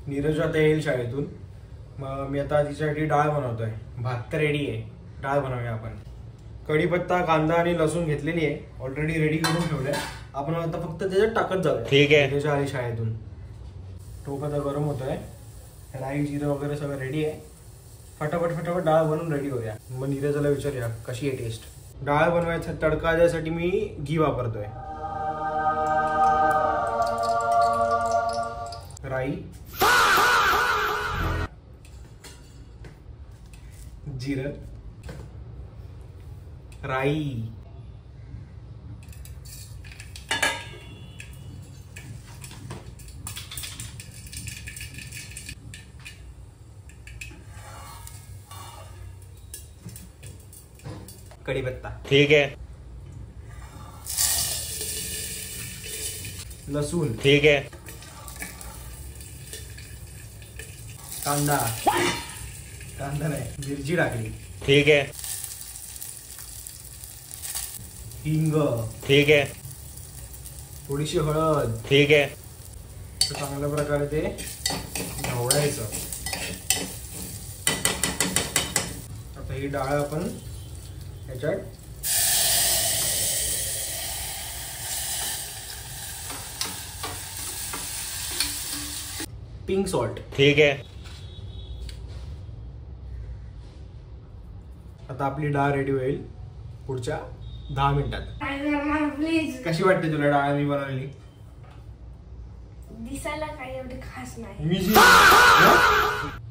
नीरज आता येईल शाळेतून, मग मी आता तिच्यासाठी डाळ बनवतोय. भात तर रेडी आहे, डाळ बनवूया आपण. कढीपत्ता, कांदा आणि लसूण घेतलेली आहे, ऑलरेडी रेडी करून ठेवलंय. आपण आता फक्त त्याच्यात टाकत जाऊया. ठीक आहे. नीरज आली शाळेतून. टोप आता गरम होतोय, राई जिरं वगैरे सगळं रेडी आहे. फटाफट फटाफट डाळ बनवून रेडी होऊया. मग नीरजला विचारूया कशी आहे टेस्ट. डाळ बनवायचा तडका द्यायसाठी मी घी वापरतोय. राई, जिरं, राई, कढीपत्ता, ठीक आहे. लसूण, ठीक आहे. कांदा, कांदा नाही मिरची टाकली, ठीक आहे. हिंग, ठीक आहे. थोडीशी हळद, ठीक आहे. चांगल्या प्रकारे ते ढवळायचं. आता ही डाळ आपण ह्याच्यात पिंक सॉल्ट, ठीक आहे. आता आपली डाळ रेडी होईल पुढच्या 10 मिनिटात. प्लीज. कशी वाटते तुला डाळ मी बनवलेली? दिसायला काही एवढे खास नाही.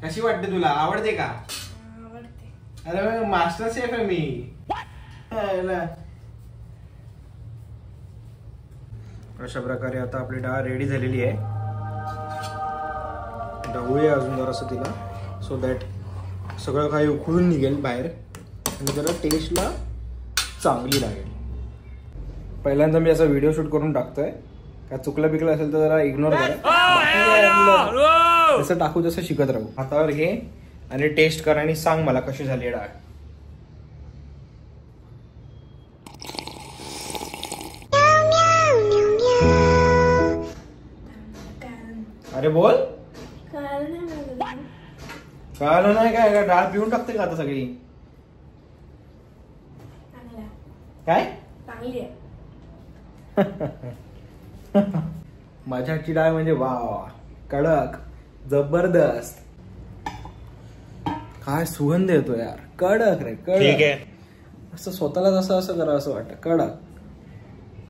कशी वाटते तुला? आवडते का? आवडते. अरे मास्टर शेफ आहे मी. अशा प्रकारे आता आपली डाळ रेडी झालेली आहे. ढवळूया अजून जरासं तिला, सो दॅट सगळं काही उकळून निघेल बाहेर आणि जरा टेस्टला चांगली लागेल. पहिल्यांदा मी असा व्हिडिओ शूट करून टाकतोय. काय चुकलं पिकलं असेल तर जरा इग्नोर करा. जसं टाकू तसं शिकत राहू. हातावर घे आणि टेस्ट कर आणि सांग मला कशी झाली डाळ. अरे बोल. कळालं नाही काय? डाळ पिऊन टाकते का आता सगळी? काय चांगली आहे. माझ्या हातची डाळ म्हणजे वा, कडक, जबरदस्त. काय सुगंध येतो यार. कडक रे, ठीक आहे. कडक. असं स्वतःलाच असं करा असं वाटतं. कडक.